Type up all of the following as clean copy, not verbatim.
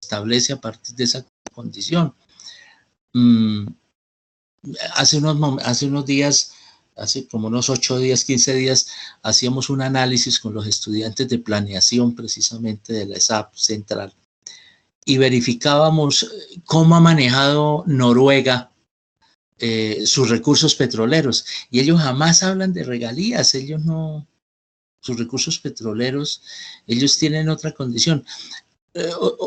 establece a partir de esa condición. Hace unos días, hace como unos 8 días, 15 días, hacíamos un análisis con los estudiantes de planeación precisamente de la ESAP Central y verificábamos cómo ha manejado Noruega sus recursos petroleros, y ellos jamás hablan de regalías. Ellos no, sus recursos petroleros, ellos tienen otra condición.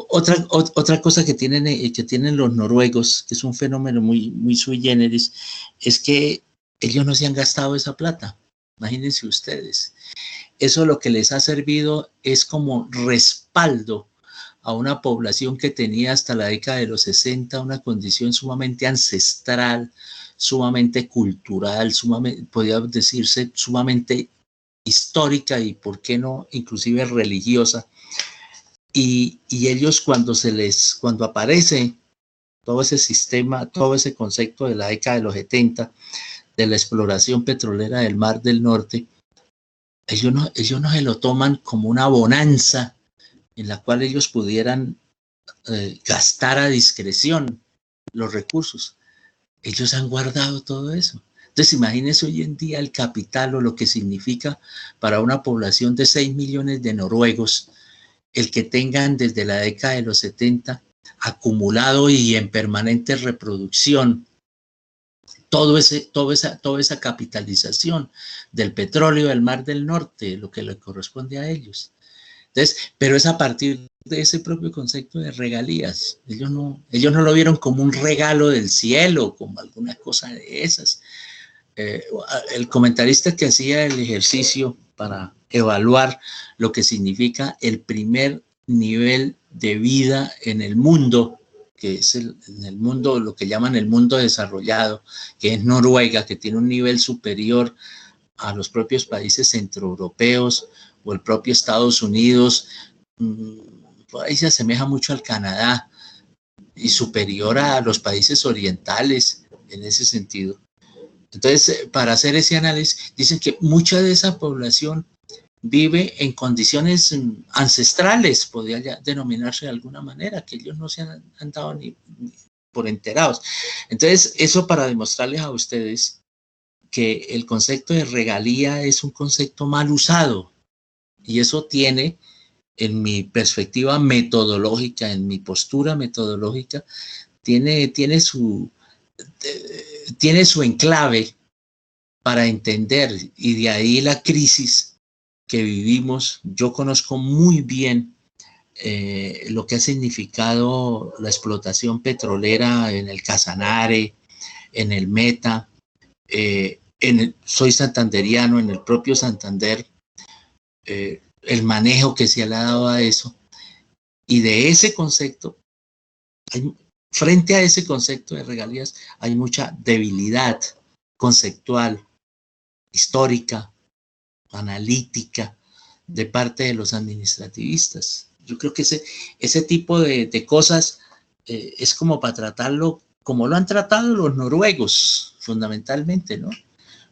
Otra cosa que tienen los noruegos, que es un fenómeno muy sui generis, es que ellos no se han gastado esa plata. Imagínense ustedes. Eso lo que les ha servido es como respaldo a una población que tenía hasta la década de los 60 una condición sumamente ancestral, sumamente cultural, podría decirse sumamente histórica y, ¿por qué no?, inclusive religiosa. Y ellos cuando aparece todo ese sistema, todo ese concepto de la década de los 70, de la exploración petrolera del Mar del Norte, ellos no se lo toman como una bonanza en la cual ellos pudieran gastar a discreción los recursos. Ellos han guardado todo eso. Entonces, imagínense hoy en día el capital o lo que significa para una población de 6 millones de noruegos el que tengan desde la década de los 70 acumulado y en permanente reproducción toda esa capitalización del petróleo del Mar del Norte, lo que le corresponde a ellos. Entonces, pero es a partir de ese propio concepto de regalías. Ellos no lo vieron como un regalo del cielo, como alguna cosa de esas. El comentarista que hacía el ejercicio para evaluar lo que significa el primer nivel de vida en el mundo, que es en el mundo, lo que llaman el mundo desarrollado, que es Noruega, que tiene un nivel superior a los propios países centroeuropeos o el propio Estados Unidos, por ahí se asemeja mucho al Canadá y superior a los países orientales en ese sentido. Entonces, para hacer ese análisis, dicen que mucha de esa población vive en condiciones ancestrales, podría denominarse de alguna manera, que ellos no se han dado ni por enterados. Entonces, eso para demostrarles a ustedes que el concepto de regalía es un concepto mal usado, y eso tiene, en mi perspectiva metodológica, en mi postura metodológica, tiene su enclave para entender, y de ahí la crisis que vivimos. Yo conozco muy bien lo que ha significado la explotación petrolera en el Casanare, en el Meta, soy santanderiano, en el propio Santander, el manejo que se le ha dado a eso, y de ese concepto, frente a ese concepto de regalías, hay mucha debilidad conceptual, histórica, analítica, de parte de los administrativistas. Yo creo que ese tipo de cosas es como para tratarlo como lo han tratado los noruegos, fundamentalmente, ¿no?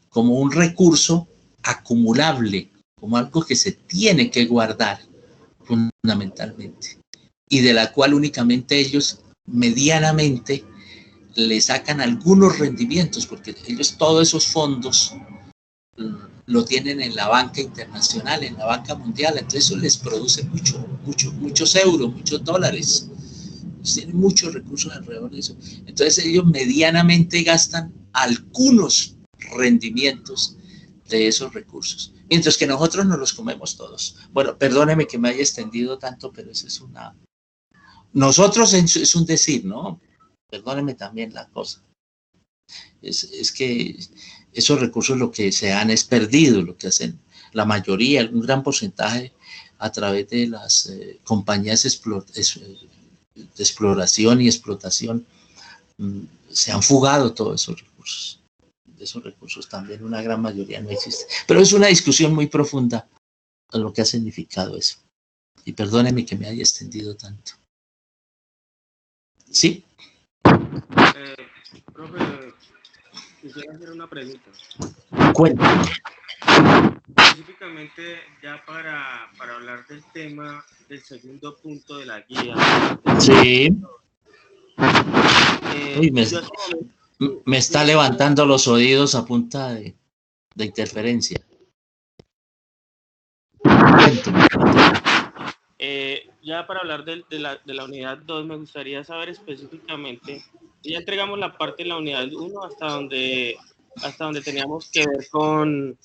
Como un recurso acumulable, como algo que se tiene que guardar, fundamentalmente, y de la cual únicamente ellos medianamente le sacan algunos rendimientos, porque ellos todos esos fondos lo tienen en la banca internacional, en la banca mundial. Entonces eso les produce muchos euros, muchos dólares. Tienen muchos recursos alrededor de eso. Entonces ellos medianamente gastan algunos rendimientos de esos recursos, mientras que nosotros nos los comemos todos. Bueno, perdóneme que me haya extendido tanto, pero eso es nosotros es un decir, ¿no? Perdóneme también la cosa. Es que esos recursos lo que se han es perdido, lo que hacen la mayoría, un gran porcentaje, a través de las compañías de exploración y explotación, se han fugado todos esos recursos. De esos recursos también una gran mayoría no existe. Pero es una discusión muy profunda a lo que ha significado eso. Y perdóneme que me haya extendido tanto. ¿Sí? Profe, quisiera hacer una pregunta. Cuéntame. específicamente ya para hablar del tema del segundo punto de la guía. Sí. Uy, Yo me está levantando los oídos a punta de interferencia. Ya para hablar de la unidad 2, me gustaría saber específicamente, ya entregamos la parte de la unidad 1 hasta donde teníamos que ver con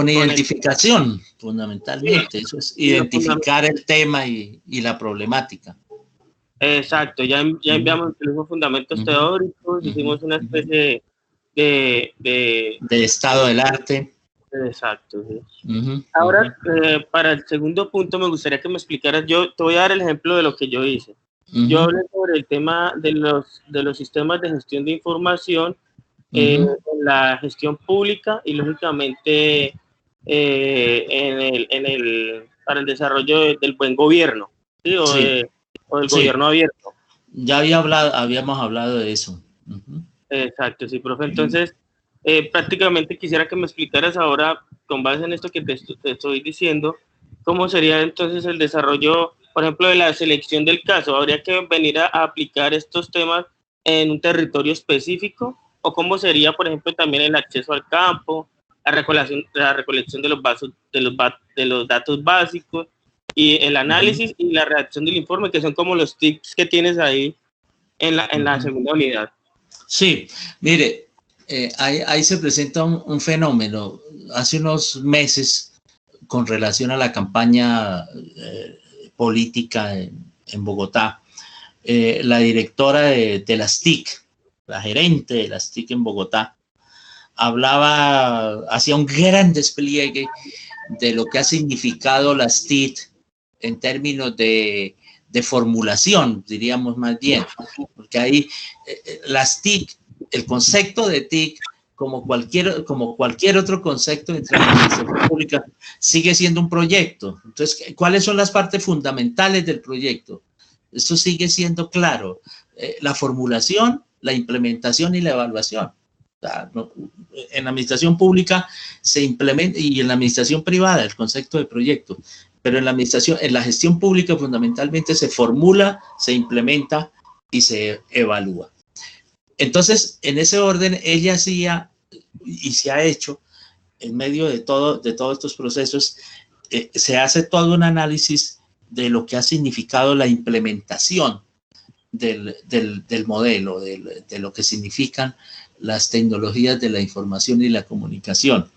identificación, fundamentalmente. Eso es identificar el tema y la problemática. Exacto, ya enviamos los fundamentos teóricos, hicimos una especie de estado del arte. Exacto. Sí. Ahora, para el segundo punto, me gustaría que me explicaras, yo te voy a dar el ejemplo de lo que yo hice. Yo hablé sobre el tema de los sistemas de gestión de información en la gestión pública y, lógicamente, para el desarrollo del buen gobierno, ¿sí? O del gobierno abierto. Ya habíamos hablado de eso. Exacto, sí, profe. Entonces, prácticamente quisiera que me explicaras ahora, con base en esto que te estoy diciendo, cómo sería entonces el desarrollo, por ejemplo, de la selección del caso. ¿Habría que venir a aplicar estos temas en un territorio específico? ¿O cómo sería, por ejemplo, también el acceso al campo, la recolección de los datos básicos y el análisis y la redacción del informe, que son como los tips que tienes ahí en la segunda unidad? Sí, mire, ahí se presenta un fenómeno. Hace unos meses, con relación a la campaña política en Bogotá, la directora de las TIC, la gerente de las TIC en Bogotá, hacía un gran despliegue de lo que ha significado las TIC en términos de formulación, diríamos más bien, porque ahí las TIC, el concepto de TIC, como cualquier otro concepto dentro de la administración pública, sigue siendo un proyecto. Entonces, ¿cuáles son las partes fundamentales del proyecto? Eso sigue siendo claro. La formulación, la implementación y la evaluación. En la administración pública se implementa, y en la administración privada, el concepto de proyecto, pero en la gestión pública fundamentalmente se formula, se implementa y se evalúa. Entonces, en ese orden, ella hacía y se ha hecho, en medio de todos estos procesos, se hace todo un análisis de lo que ha significado la implementación del modelo, de lo que significan las tecnologías de la información y la comunicación.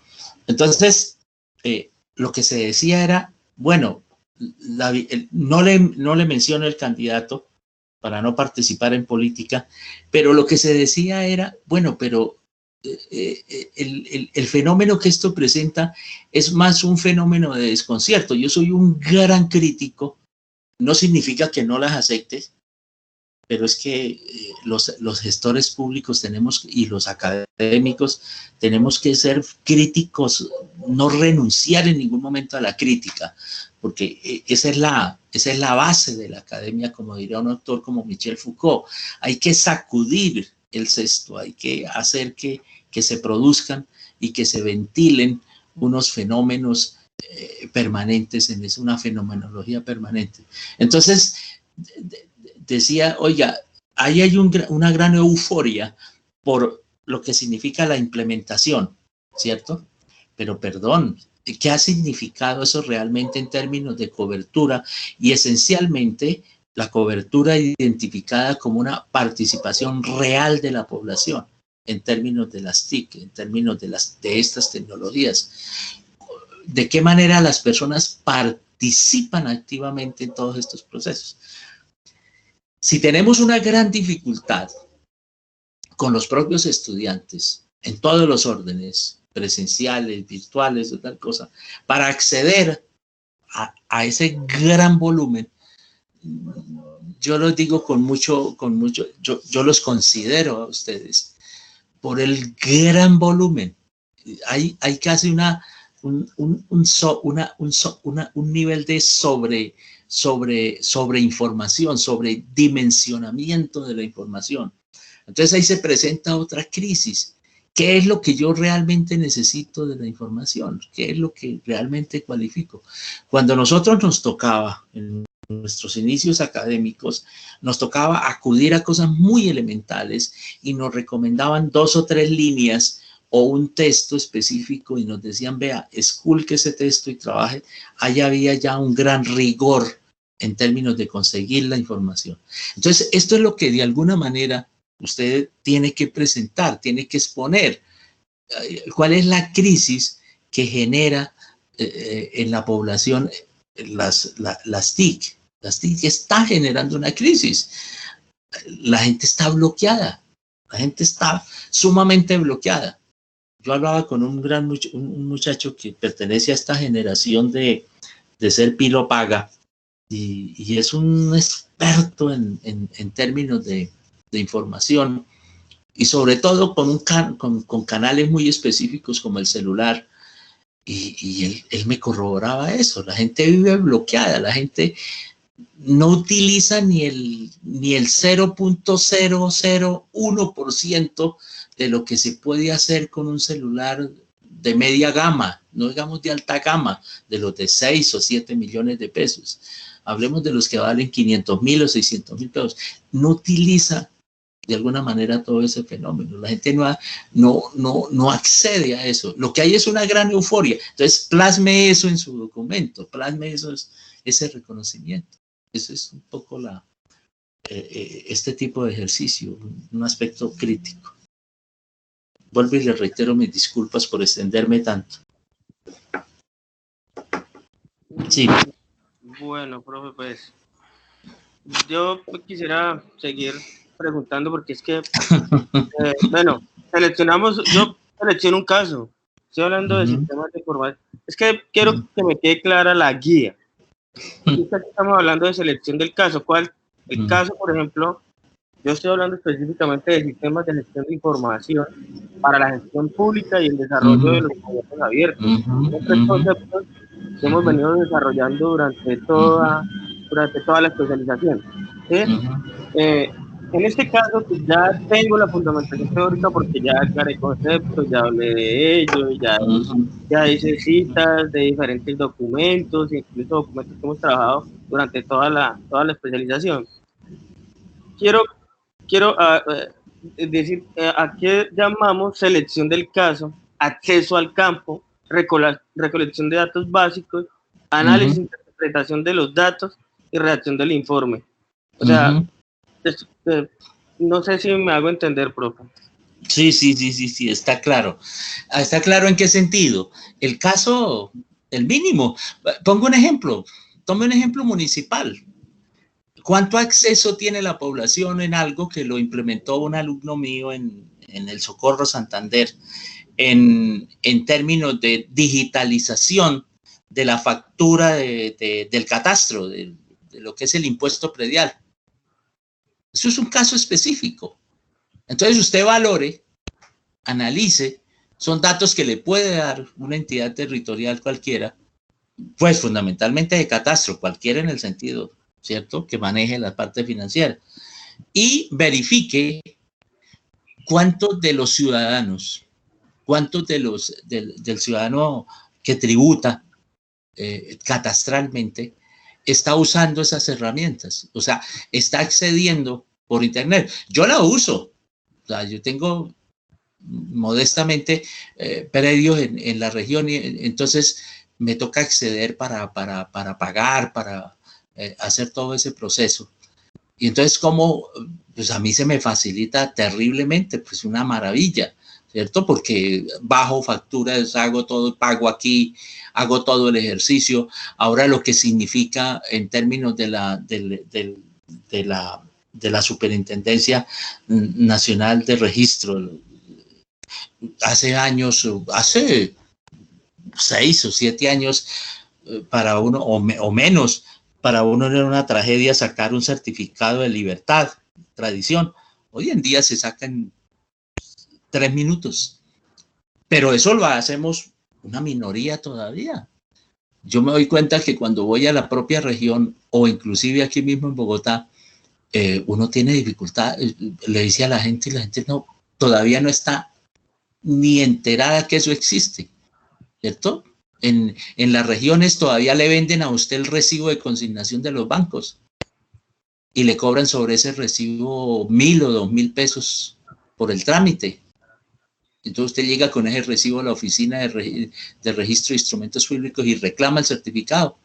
Entonces, lo que se decía era, bueno, no le menciono el candidato para no participar en política, pero lo que se decía era, bueno, pero el fenómeno que esto presenta es más un fenómeno de desconcierto. Yo soy un gran crítico, no significa que no las aceptes, pero es que los gestores públicos tenemos, y los académicos tenemos que ser críticos, no renunciar en ningún momento a la crítica, porque esa es la base de la academia, como diría un autor como Michel Foucault. Hay que sacudir el cesto, hay que hacer que se produzcan y que se ventilen unos fenómenos permanentes, es una fenomenología permanente. Entonces, decía, oiga, ahí hay una gran euforia por lo que significa la implementación, ¿cierto? Pero perdón, ¿qué ha significado eso realmente en términos de cobertura? Y esencialmente la cobertura identificada como una participación real de la población en términos de las TIC, en términos de estas tecnologías. ¿De qué manera las personas participan activamente en todos estos procesos? Si tenemos una gran dificultad con los propios estudiantes en todos los órdenes, presenciales, virtuales, o tal cosa, para acceder a ese gran volumen, yo los digo con mucho, yo los considero a ustedes por el gran volumen. Hay casi un nivel de sobre información, sobre dimensionamiento de la información. Entonces ahí se presenta otra crisis, ¿Qué es lo que yo realmente necesito de la información? ¿Qué es lo que realmente cualifico? Cuando nosotros nos tocaba, en nuestros inicios académicos, nos tocaba acudir a cosas muy elementales y nos recomendaban 2 o 3 líneas o un texto específico y nos decían, vea, esculque ese texto y trabaje. Allá había ya un gran rigor en términos de conseguir la información. Entonces, esto es lo que de alguna manera usted tiene que presentar, tiene que exponer. ¿Cuál es la crisis que genera en la población las TIC? Las TIC está generando una crisis. La gente está bloqueada. La gente está sumamente bloqueada. Yo hablaba con un muchacho que pertenece a esta generación de ser pilo paga y es un experto en términos de información y sobre todo con canales muy específicos como el celular. Y él me corroboraba eso. La gente vive bloqueada, la gente no utiliza ni el 0.001% de lo que se puede hacer con un celular de media gama, no digamos de alta gama, de los de 6 o 7 millones de pesos. Hablemos de los que valen 500,000 o 600,000 pesos. No utiliza de alguna manera todo ese fenómeno. La gente no accede a eso. Lo que hay es una gran euforia. Entonces, plasme eso en su documento, plasme eso, ese reconocimiento. Eso es un poco este tipo de ejercicio, un aspecto crítico. Vuelvo y le reitero mis disculpas por extenderme tanto. Sí. Bueno, profe, pues yo quisiera seguir preguntando porque es que, bueno, yo selecciono un caso, estoy hablando de sistemas de información, es que quiero que me quede clara la guía. Estamos hablando de selección del caso, el caso, por ejemplo, yo estoy hablando específicamente de sistemas de gestión de información para la gestión pública y el desarrollo de los proyectos abiertos. Estos conceptos que hemos venido desarrollando durante toda la especialización. ¿Sí? En este caso, pues ya tengo la fundamentación teórica porque ya aclaré conceptos, ya hablé de ello, ya hice citas de diferentes documentos, incluso documentos que hemos trabajado durante toda la especialización. Quiero decir a qué llamamos selección del caso, acceso al campo, recolección de datos básicos, análisis, interpretación de los datos y redacción del informe. O sea, no sé si me hago entender, profe. Sí, está claro. ¿Está claro en qué sentido? El caso, el mínimo. Pongo un ejemplo. Tome un ejemplo municipal. ¿Cuánto acceso tiene la población en algo que lo implementó un alumno mío en el Socorro Santander en términos de digitalización de la factura del catastro, de lo que es el impuesto predial? Eso es un caso específico. Entonces usted valore, analice, son datos que le puede dar una entidad territorial cualquiera, pues fundamentalmente de catastro, cualquiera en el sentido, ¿cierto?, que maneje la parte financiera, y verifique cuántos de los ciudadanos, cuántos del ciudadano que tributa catastralmente está usando esas herramientas, o sea, está accediendo por internet. Yo la uso, o sea, yo tengo modestamente predios en la región y entonces me toca acceder para pagar, para hacer todo ese proceso. Y entonces como pues a mí se me facilita terriblemente, pues una maravilla, ¿cierto? Porque bajo facturas, hago todo, pago aquí, hago todo el ejercicio. Ahora lo que significa en términos de la Superintendencia Nacional de Registro, hace 6 o 7 años, para uno, o menos, para uno era una tragedia sacar un certificado de libertad, tradición. Hoy en día se saca en 3 minutos, pero eso lo hacemos una minoría todavía. Yo me doy cuenta que cuando voy a la propia región o inclusive aquí mismo en Bogotá, uno tiene dificultad, le dice a la gente y la gente no, todavía no está ni enterada que eso existe, ¿cierto? En las regiones todavía le venden a usted el recibo de consignación de los bancos y le cobran sobre ese recibo 1.000 o 2.000 pesos por el trámite. Entonces usted llega con ese recibo a la oficina de registro de instrumentos públicos y reclama el certificado.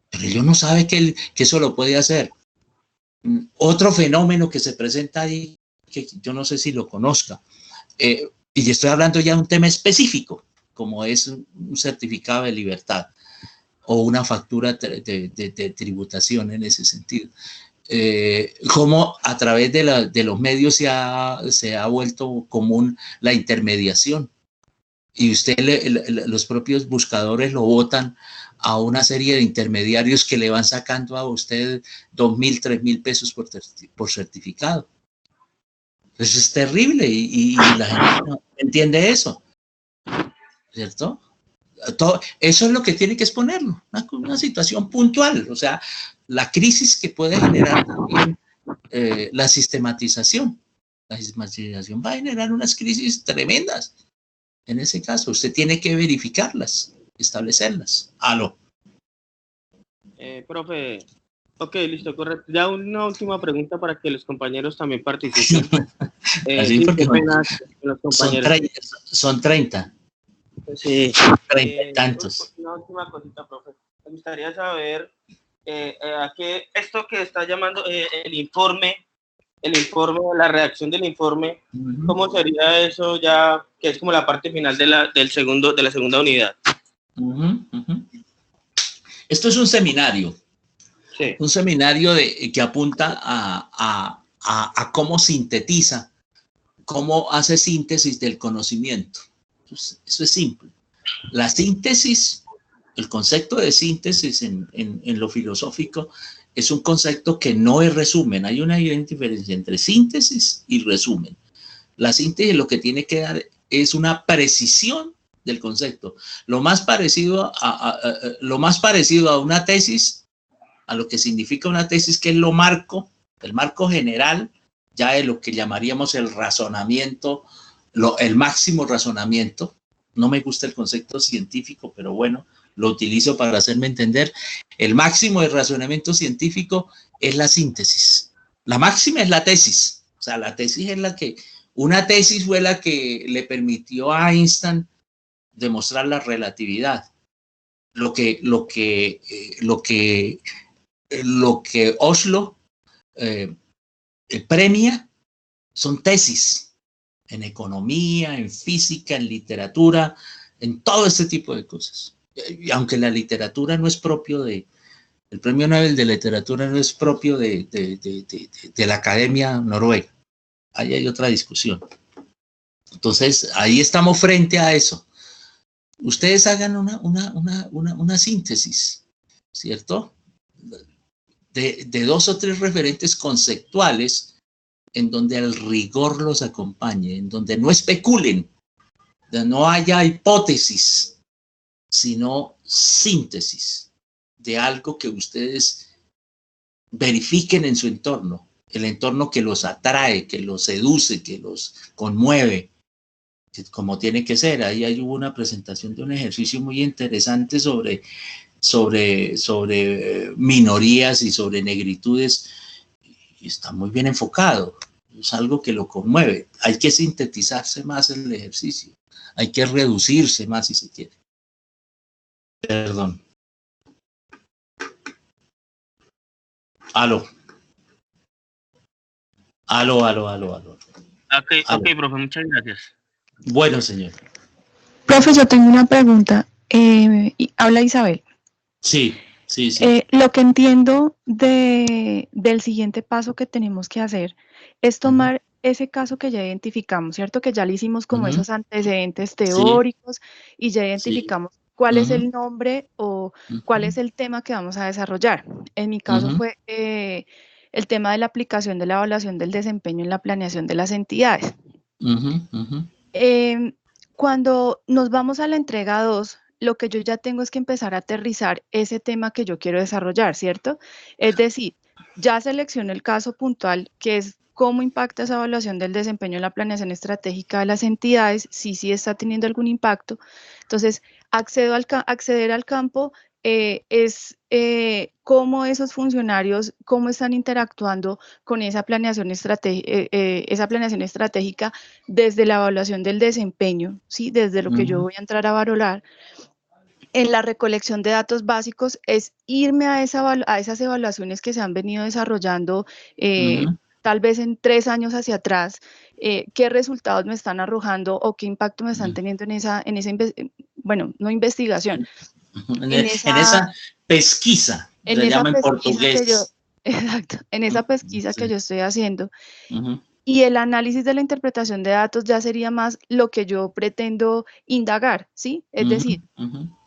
Pero ellos no saben que eso lo puede hacer. Otro fenómeno que se presenta ahí, que yo no sé si lo conozca, y estoy hablando ya de un tema específico, como es un certificado de libertad o una factura de tributación en ese sentido. Cómo a través de los medios se ha vuelto común la intermediación y usted los propios buscadores lo botan a una serie de intermediarios que le van sacando a usted 2.000, 3.000 pesos por certificado. Eso es terrible y la gente no entiende eso, ¿cierto? Eso es lo que tiene que exponerlo, una situación puntual, o sea, la crisis que puede generar también la sistematización. La sistematización va a generar unas crisis tremendas. En ese caso, usted tiene que verificarlas, establecerlas. Aló. Profe, ok, listo, correcto. Ya una última pregunta para que los compañeros también participen. Así Sí, porque qué pena los compañeros. Son 30. Sí. 30 y tantos. Una última cosita, profe. Me gustaría saber a qué esto que está llamando el informe, la redacción del informe, ¿cómo sería eso ya, que es como la parte final de la segunda unidad? Esto es un seminario. Sí. Un seminario que apunta a cómo sintetiza, cómo hace síntesis del conocimiento. Entonces, eso es simple. La síntesis, el concepto de síntesis en lo filosófico es un concepto que no es resumen. Hay una diferencia entre síntesis y resumen. La síntesis lo que tiene que dar es una precisión del concepto. Lo más parecido a una tesis, a lo que significa una tesis, que es el marco general, ya de lo que llamaríamos el razonamiento, el máximo razonamiento. No me gusta el concepto científico, pero bueno, lo utilizo para hacerme entender. El máximo de razonamiento científico es la síntesis. La máxima es la tesis. O sea, la tesis es una tesis fue la que le permitió a Einstein demostrar la relatividad. Lo que Oslo premia son tesis en economía, en física, en literatura, en todo este tipo de cosas. Y aunque la literatura no es propio el premio Nobel de literatura no es propio de la Academia Noruega. Ahí hay otra discusión. Entonces, ahí estamos frente a eso. Ustedes hagan una síntesis, ¿cierto? De 2 o 3 referentes conceptuales en donde el rigor los acompañe, en donde no especulen, donde no haya hipótesis, sino síntesis de algo que ustedes verifiquen en su entorno, el entorno que los atrae, que los seduce, que los conmueve, como tiene que ser. Ahí hubo una presentación de un ejercicio muy interesante sobre minorías y sobre negritudes, y está muy bien enfocado. Es algo que lo conmueve. Hay que sintetizarse más en el ejercicio. Hay que reducirse más si se quiere. Perdón. Aló. Ok, profe, muchas gracias. Bueno, señor. Profe, yo tengo una pregunta. Habla Isabel. Sí. Lo que entiendo del siguiente paso que tenemos que hacer es tomar ese caso que ya identificamos, ¿cierto? Que ya le hicimos como esos antecedentes teóricos y ya identificamos cuál es el nombre o cuál es el tema que vamos a desarrollar. En mi caso fue el tema de la aplicación de la evaluación del desempeño en la planeación de las entidades. Cuando nos vamos a la entrega 2, lo que yo ya tengo es que empezar a aterrizar ese tema que yo quiero desarrollar, ¿cierto? Es decir, ya selecciono el caso puntual, que es cómo impacta esa evaluación del desempeño en la planeación estratégica de las entidades, si está teniendo algún impacto. Entonces, acceder al campo es cómo esos funcionarios, cómo están interactuando con esa planeación estratégica desde la evaluación del desempeño, ¿sí? Desde lo que yo voy a entrar a valorar. En la recolección de datos básicos es irme a esas evaluaciones que se han venido desarrollando tal vez en 3 años hacia atrás, qué resultados me están arrojando o qué impacto me están teniendo en esa bueno, no investigación, en esa pesquisa, en le esa llama en pesquisa que yo, portugués. exacto, en esa pesquisa Sí. que yo estoy haciendo. Y el análisis de la interpretación de datos ya sería más lo que yo pretendo indagar, ¿sí? Es decir,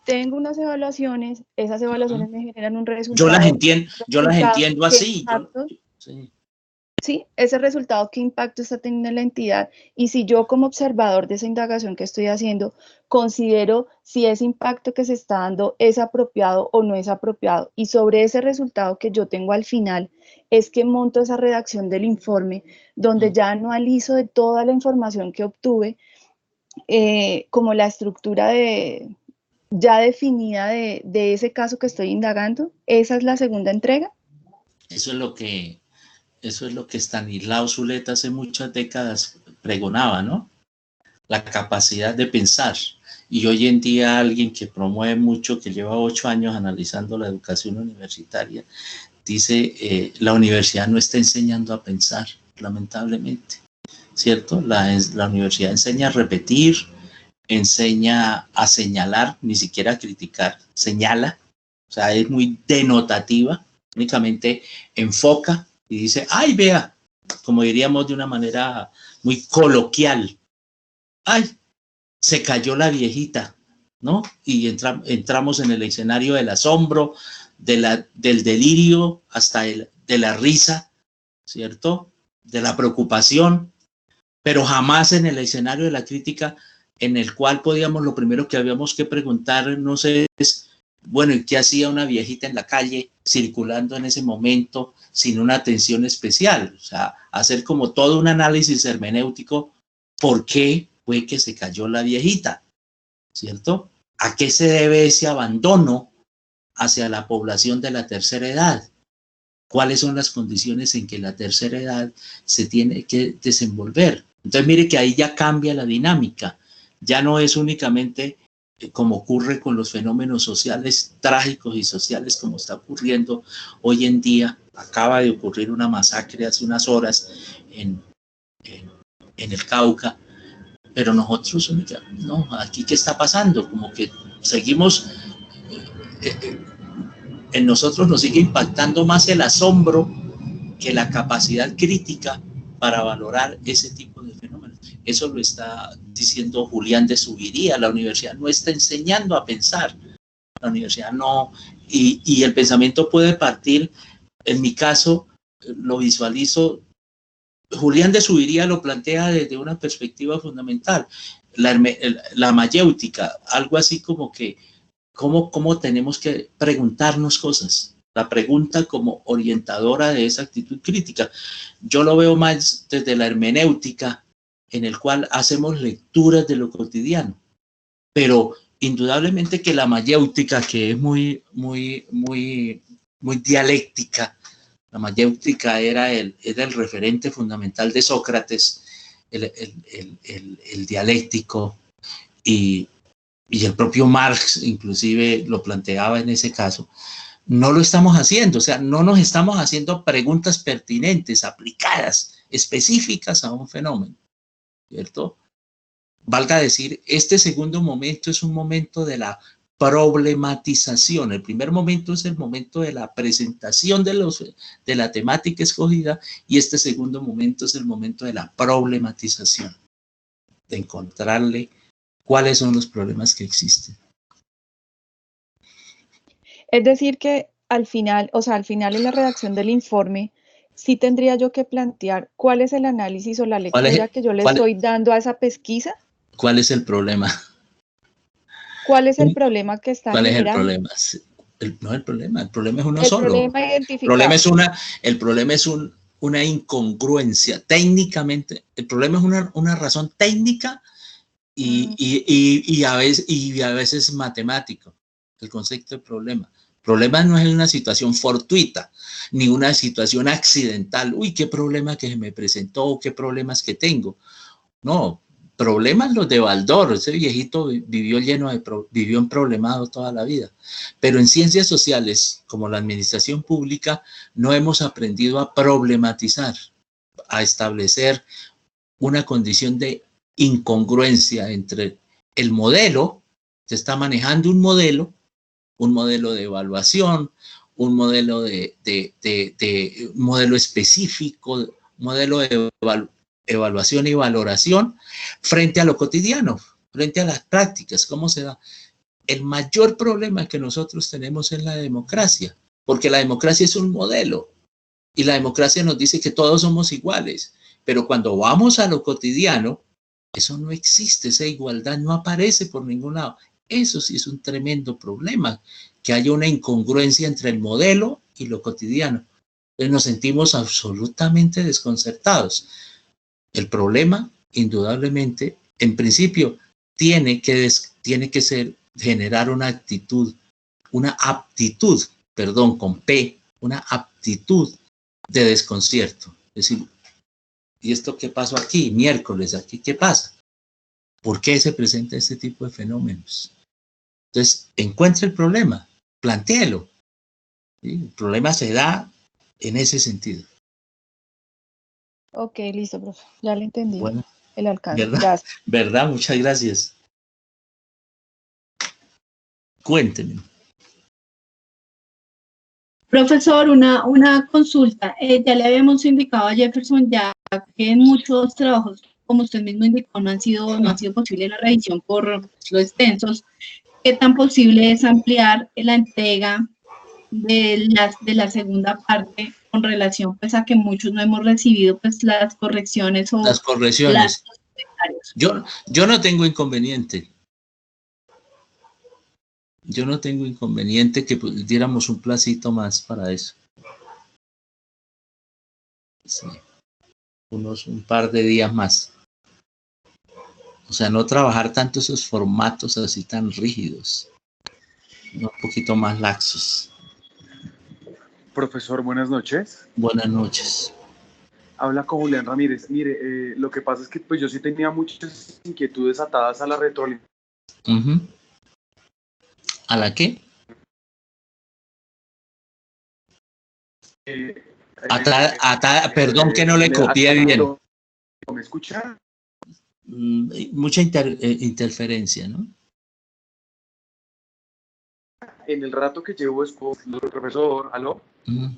tengo unas evaluaciones, esas evaluaciones me generan un resultado. Yo las entiendo así. Sí, ese resultado, ¿qué impacto está teniendo en la entidad? Y si yo como observador de esa indagación que estoy haciendo, considero si ese impacto que se está dando es apropiado o no es apropiado. Y sobre ese resultado que yo tengo al final, es que monto esa redacción del informe, donde ya analizo de toda la información que obtuve, como la estructura ya definida de ese caso que estoy indagando. Esa es la segunda entrega. Eso es lo que Stanislao Zuleta hace muchas décadas pregonaba, ¿no? La capacidad de pensar. Y hoy en día alguien que promueve mucho, que lleva 8 años analizando la educación universitaria, dice, la universidad no está enseñando a pensar, lamentablemente, ¿cierto? La universidad enseña a repetir, enseña a señalar, ni siquiera a criticar, señala, o sea, es muy denotativa, únicamente enfoca y dice, ay, vea, como diríamos de una manera muy coloquial, ay, se cayó la viejita, ¿no? Y entramos en el escenario del asombro, del delirio, hasta de la risa, ¿cierto? De la preocupación, pero jamás en el escenario de la crítica, en el cual podíamos, lo primero que habíamos que preguntarnos es, bueno, ¿y qué hacía una viejita en la calle circulando en ese momento sin una atención especial? O sea, hacer como todo un análisis hermenéutico, ¿por qué fue que se cayó la viejita? ¿Cierto? ¿A qué se debe ese abandono hacia la población de la tercera edad? ¿Cuáles son las condiciones en que la tercera edad se tiene que desenvolver? Entonces, mire que ahí ya cambia la dinámica. Ya no es únicamente como ocurre con los fenómenos sociales trágicos y sociales como está ocurriendo hoy en día. Acaba de ocurrir una masacre hace unas horas en el Cauca, pero nosotros, no, aquí qué está pasando, como que seguimos, en nosotros nos sigue impactando más el asombro que la capacidad crítica para valorar ese tipo de fenómenos. Eso lo está diciendo Julián de Zuviría. La universidad no está enseñando a pensar, la universidad no, y el pensamiento puede partir, en mi caso, lo visualizo, Julián de Zuviría lo plantea desde una perspectiva fundamental, la mayéutica, algo así como que, ¿cómo tenemos que preguntarnos cosas? La pregunta como orientadora de esa actitud crítica. Yo lo veo más desde la hermenéutica, en el cual hacemos lecturas de lo cotidiano, pero indudablemente que la mayéutica, que es muy dialéctica, la mayéutica era el referente fundamental de Sócrates, el dialéctico, y el propio Marx inclusive lo planteaba en ese caso. No lo estamos haciendo, o sea, no nos estamos haciendo preguntas pertinentes, aplicadas, específicas a un fenómeno, ¿cierto? Valga decir, este segundo momento es un momento de la problematización. El primer momento es el momento de la presentación de la temática escogida, y este segundo momento es el momento de la problematización, de encontrarle cuáles son los problemas que existen. Es decir que al final, o sea, al final en la redacción del informe, sí tendría yo que plantear cuál es el análisis o la lectura que yo le estoy dando a esa pesquisa. ¿Cuál es el problema? ¿Cuál es el problema que está generando? ¿Cuál es el problema? El problema es uno solo. El problema identificado. El problema es una incongruencia. Técnicamente, el problema es una razón técnica y a veces matemático, el concepto de problema. Problema no es una situación fortuita, ni una situación accidental. Uy, qué problema que se me presentó, qué problemas que tengo. No, problemas los de Baldor, ese viejito vivió emproblemado toda la vida. Pero en ciencias sociales, como la administración pública, no hemos aprendido a problematizar, a establecer una condición de incongruencia entre el modelo, se está manejando un modelo de evaluación, un modelo un modelo específico, un modelo de evaluación y valoración frente a lo cotidiano, frente a las prácticas, cómo se da. El mayor problema que nosotros tenemos en la democracia, porque la democracia es un modelo y la democracia nos dice que todos somos iguales, pero cuando vamos a lo cotidiano, eso no existe, esa igualdad no aparece por ningún lado. Eso sí es un tremendo problema, que haya una incongruencia entre el modelo y lo cotidiano. Entonces nos sentimos absolutamente desconcertados. El problema, indudablemente, en principio, tiene que ser generar una aptitud, con P, una aptitud de desconcierto. Es decir, ¿y esto qué pasó aquí? Miércoles, ¿aquí qué pasa? ¿Por qué se presenta este tipo de fenómenos? Entonces, encuentre el problema, plantéelo. ¿Sí? El problema se da en ese sentido. Ok, listo, profe. Ya le entendí. Bueno, el alcance. ¿verdad? Gracias. ¿Verdad? Muchas gracias. Cuénteme. Profesor, una consulta. Ya le habíamos indicado a Jefferson ya que en muchos trabajos, como usted mismo indicó, no ha sido posible la revisión por lo extensos. ¿Qué tan posible es ampliar la entrega de la segunda parte con relación pues a que muchos no hemos recibido pues las correcciones o las correcciones? Yo no tengo inconveniente. Yo no tengo inconveniente que diéramos un placito más para eso. Sí. Un par de días más. O sea, no trabajar tanto esos formatos así tan rígidos. Un poquito más laxos. Profesor, buenas noches. Buenas noches. Habla con Julián Ramírez. Mire, lo que pasa es que pues yo sí tenía muchas inquietudes atadas a la retroalimentación. ¿A la qué? Perdón que no le copié bien. ¿Me escucha? Mucha interferencia, ¿no? En el rato que llevo, profesor, ¿aló?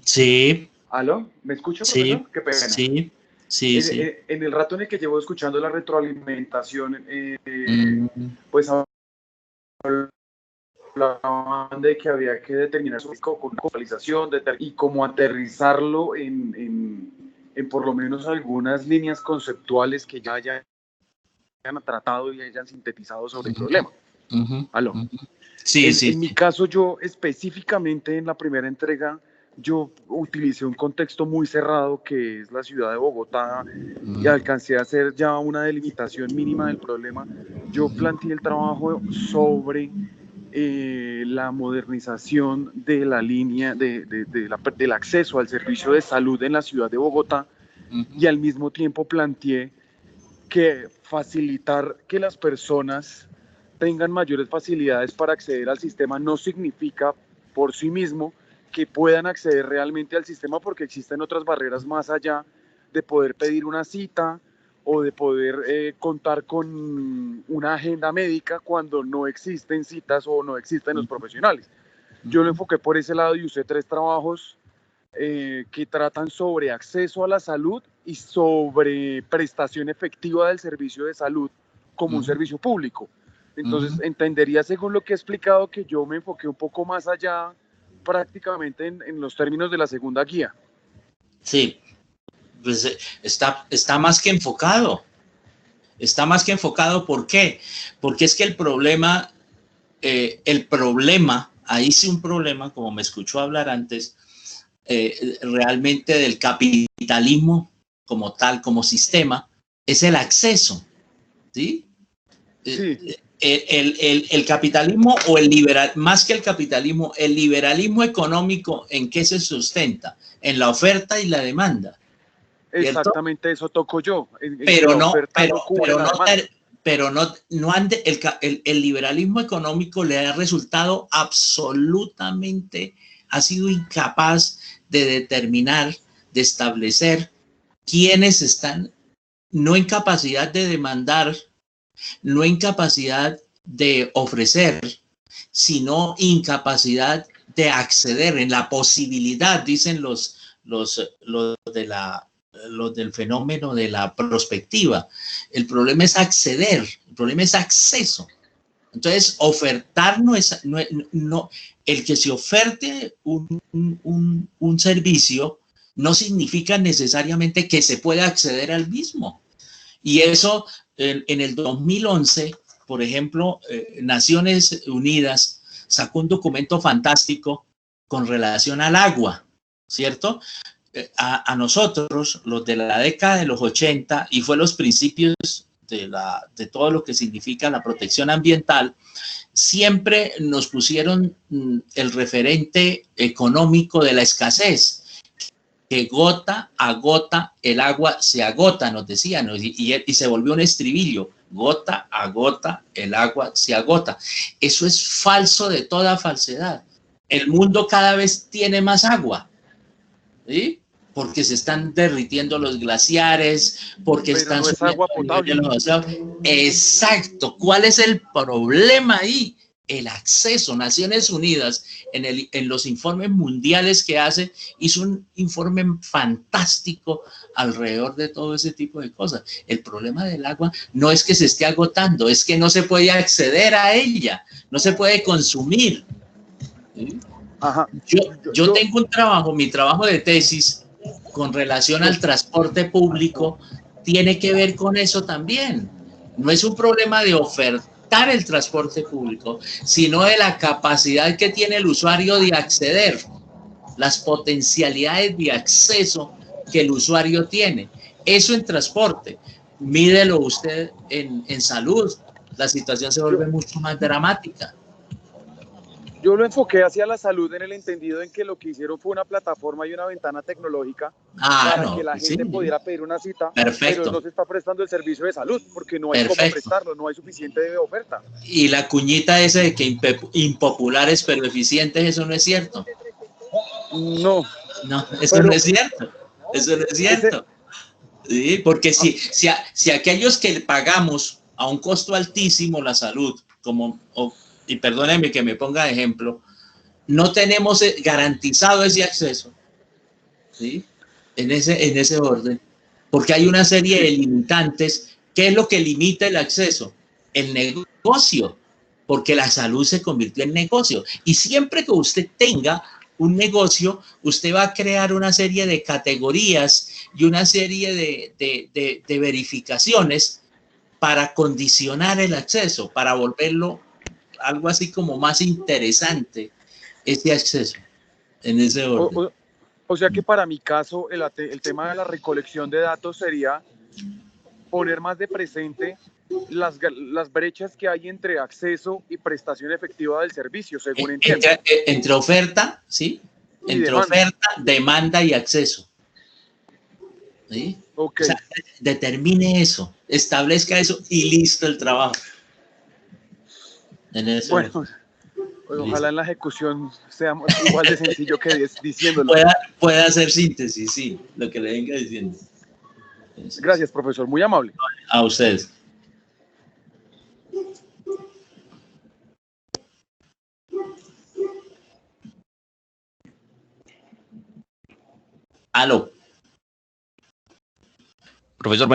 Sí. ¿Aló? ¿Me escucha, profesor? Sí. Qué pena. Sí. Sí, sí. En el rato en el que llevo escuchando la retroalimentación, pues hablaban de que había que determinar su localización y cómo aterrizarlo en por lo menos algunas líneas conceptuales que ya hayan tratado y hayan sintetizado sobre el problema. ¿Aló? Sí, sí. En mi caso, yo específicamente en la primera entrega, yo utilicé un contexto muy cerrado que es la ciudad de Bogotá y alcancé a hacer ya una delimitación mínima del problema. Yo planteé el trabajo sobre la modernización de la línea del acceso al servicio de salud en la ciudad de Bogotá y al mismo tiempo planteé que facilitar que las personas tengan mayores facilidades para acceder al sistema no significa por sí mismo que puedan acceder realmente al sistema, porque existen otras barreras más allá de poder pedir una cita o de poder contar con una agenda médica cuando no existen citas o no existen los profesionales. Yo lo enfoqué por ese lado y usé 3 trabajos que tratan sobre acceso a la salud y sobre prestación efectiva del servicio de salud como un servicio público. Entonces, entendería, según lo que he explicado, que yo me enfoqué un poco más allá prácticamente en los términos de la segunda guía. Sí, pues está más que enfocado. Está más que enfocado, ¿por qué? Porque es que el problema, ahí sí un problema, como me escuchó hablar antes, realmente del capitalismo como tal, como sistema, es el acceso, ¿sí? Sí. El capitalismo o el liberal, más que el capitalismo, el liberalismo económico, ¿en qué se sustenta? En la oferta y la demanda, ¿cierto? Exactamente eso toco yo, en que Pero la no, oferta no cubre la demanda. pero no el liberalismo económico le ha resultado absolutamente, ha sido incapaz de determinar, de establecer quiénes están no en capacidad de demandar, no en capacidad de ofrecer, sino incapacidad de acceder, en la posibilidad, dicen los del fenómeno de la prospectiva. El problema es acceder, el problema es acceso. Entonces, ofertar no, el que se oferte un servicio no significa necesariamente que se pueda acceder al mismo. Y eso, en el 2011, por ejemplo, Naciones Unidas sacó un documento fantástico con relación al agua, ¿cierto? A nosotros, los de la década de los 80, y fue los principios de todo lo que significa la protección ambiental, siempre nos pusieron el referente económico de la escasez, que gota a gota el agua se agota, nos decían, y se volvió un estribillo, gota a gota el agua se agota. Eso es falso de toda falsedad. El mundo cada vez tiene más agua, ¿sí? Porque se están derritiendo los glaciares, porque pero están no es subiendo agua potable. los océanos. Exacto. ¿Cuál es el problema ahí? El acceso. Naciones Unidas, en los informes mundiales que hace, hizo un informe fantástico alrededor de todo ese tipo de cosas. El problema del agua no es que se esté agotando, es que no se puede acceder a ella, no se puede consumir. ¿Sí? Ajá. Yo tengo un trabajo, mi trabajo de tesis con relación al transporte público tiene que ver con eso también. No es un problema de ofertar el transporte público, sino de la capacidad que tiene el usuario de acceder, las potencialidades de acceso que el usuario tiene. Eso en transporte. Mídelo usted en salud, la situación se vuelve mucho más dramática. Yo lo enfoqué hacia la salud en el entendido en que lo que hicieron fue una plataforma y una ventana tecnológica para que la gente pudiera pedir una cita, pero no se está prestando el servicio de salud porque no hay cómo prestarlo, no hay suficiente oferta. Y la cuñita esa de que impopulares pero eficientes, eso no es cierto. No. No, eso no es cierto. Eso no es cierto. Sí, porque si aquellos que pagamos a un costo altísimo la salud, y perdónenme que me ponga de ejemplo, no tenemos garantizado ese acceso, ¿sí? En ese orden, porque hay una serie de limitantes. ¿Qué es lo que limita el acceso? El negocio, porque la salud se convirtió en negocio. Y siempre que usted tenga un negocio, usted va a crear una serie de categorías y una serie de verificaciones para condicionar el acceso, para volverlo algo así como más interesante, ese acceso en ese orden. O sea que para mi caso el tema de la recolección de datos sería poner más de presente las brechas que hay entre acceso y prestación efectiva del servicio, según entiendo. Entre oferta, ¿sí? Entre oferta, demanda y acceso. ¿Sí? Okay. O sea, determine eso, establezca eso y listo el trabajo. Bueno, ojalá en la ejecución sea igual de sencillo que diciéndolo. Pueda hacer síntesis, sí, lo que le venga diciendo. Gracias, profesor, muy amable. A ustedes. Aló. Profesor,